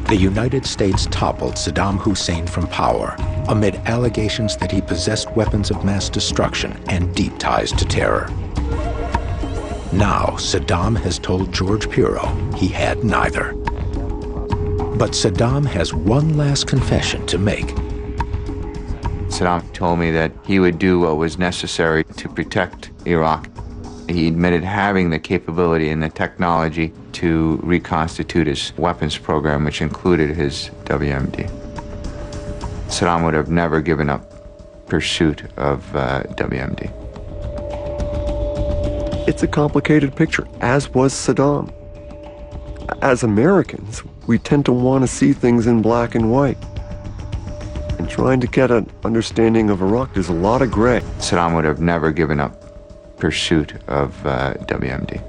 The United States toppled Saddam Hussein from power amid allegations that he possessed weapons of mass destruction and deep ties to terror. Now, Saddam has told George Pirro he had neither. But Saddam has one last confession to make. Saddam told me that he would do what was necessary to protect Iraq. He admitted having the capability and the technology to reconstitute his weapons program, which included his WMD. Saddam would have never given up pursuit of WMD. It's a complicated picture, as was Saddam. As Americans, we tend to want to see things in black and white. And trying to get an understanding of Iraq, there's a lot of gray. Saddam would have never given up pursuit of WMD.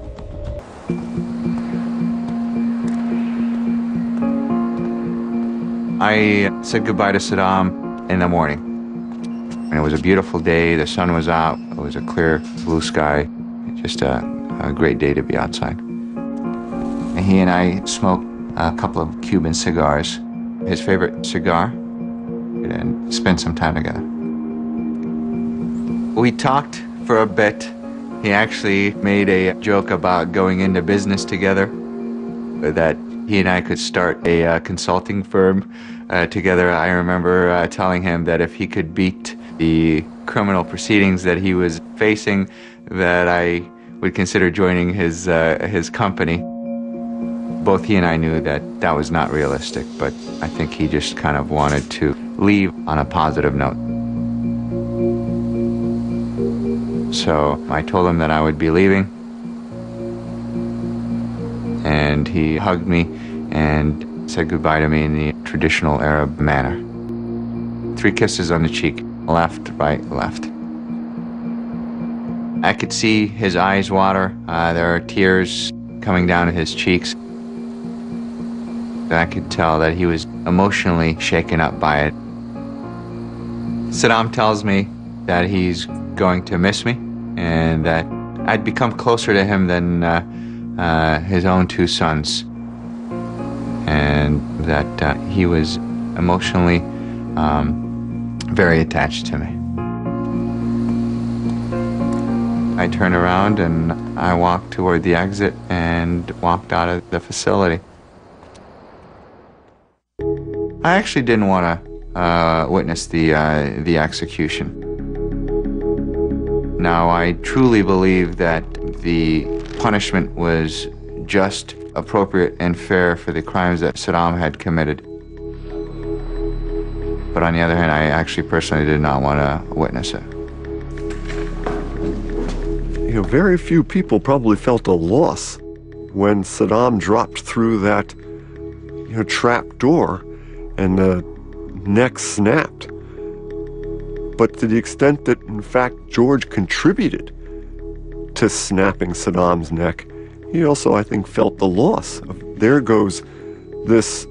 I said goodbye to Saddam in the morning. And it was a beautiful day, the sun was out, it was a clear blue sky, just a great day to be outside. And he and I smoked a couple of Cuban cigars, his favorite cigar, and spent some time together. We talked for a bit. He actually made a joke about going into business together, that he and I could start a consulting firm together. I remember telling him that if he could beat the criminal proceedings that he was facing, that I would consider joining his company. Both he and I knew that that was not realistic, but I think he just kind of wanted to leave on a positive note. So I told him that I would be leaving, and he hugged me and said goodbye to me in the traditional Arab manner. 3 kisses on the cheek, left, right, left. I could see his eyes water. There are tears coming down his cheeks. I could tell that he was emotionally shaken up by it. Saddam tells me that he's going to miss me and that I'd become closer to him than his own 2 sons, and that he was emotionally very attached to me. I turned around and I walked toward the exit and walked out of the facility. I actually didn't want to witness the execution. Now, I truly believe that the punishment was just, appropriate, and fair for the crimes that Saddam had committed. But on the other hand, I actually personally did not want to witness it. You know, very few people probably felt a loss when Saddam dropped through that, trap door and the neck snapped. But to the extent that, in fact, George contributed to snapping Saddam's neck, he also, I think, felt the loss of, there goes this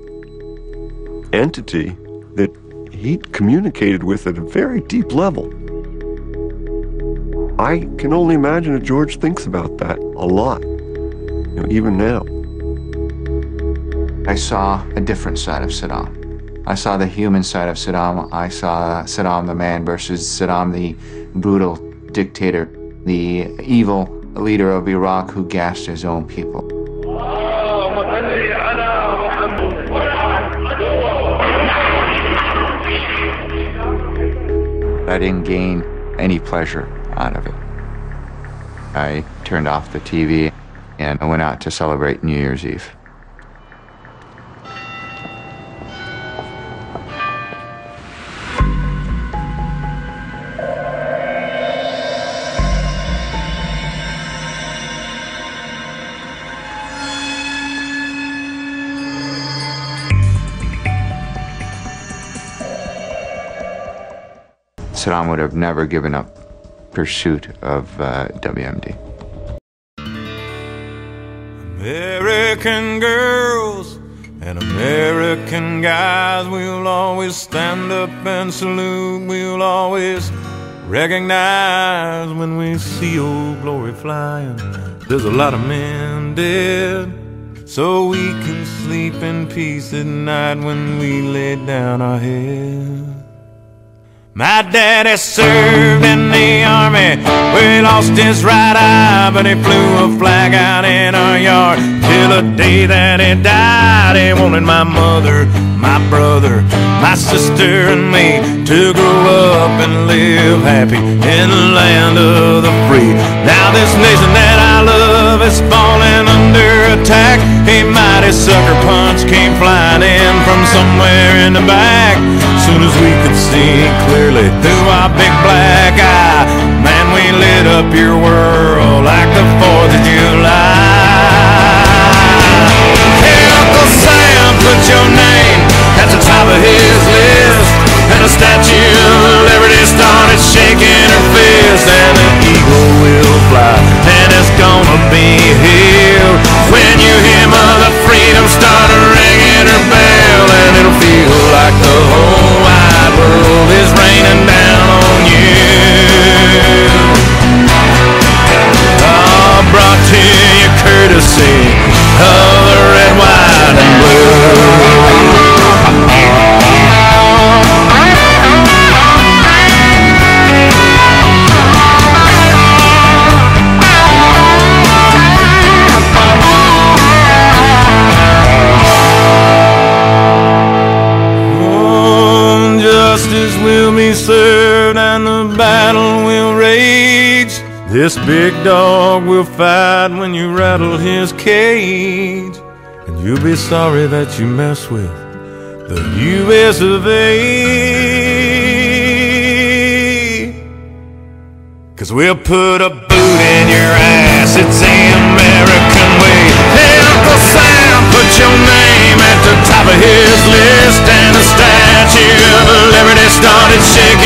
entity that he communicated with at a very deep level. I can only imagine that George thinks about that a lot, even now. I saw a different side of Saddam. I saw the human side of Saddam. I saw Saddam the man versus Saddam the brutal dictator, the evil leader of Iraq who gassed his own people. I didn't gain any pleasure out of it. I turned off the TV and I went out to celebrate New Year's Eve. Saddam would have never given up pursuit of WMD. American girls and American guys, we'll always stand up and salute. We'll always recognize when we see old glory flying There's a lot of men dead, so we can sleep in peace at night when we lay down our head. My daddy served in the army, where he lost his right eye, but he flew a flag out in our yard till the day that he died. He wanted my mother, my brother, my sister and me to grow up and live happy in the land of the free. Now this nation that I love is falling under attack. A mighty sucker punch came flying in from somewhere in the back. Soon as we could see clearly through our big black eye, man, we lit up your world like the 4th of July. Hey, Uncle Sam, put your name at the top of his list, and the Statue of Liberty started shaking her fist, and the eagle will fly, and it's gonna be here when you hear Mother Freedom start ringing her bell, and it'll feel like the whole wide world is raining down on you. Oh, brought to you courtesy of the red, white, and blue. Will be served and the battle will rage. This big dog will fight when you rattle his cage, and you'll be sorry that you mess with the US of A. 'Cause we'll put a boot in your ass, it's the American way. Hey, Uncle Sam, put your name at the top of his list, and the Statue of Liberty started shaking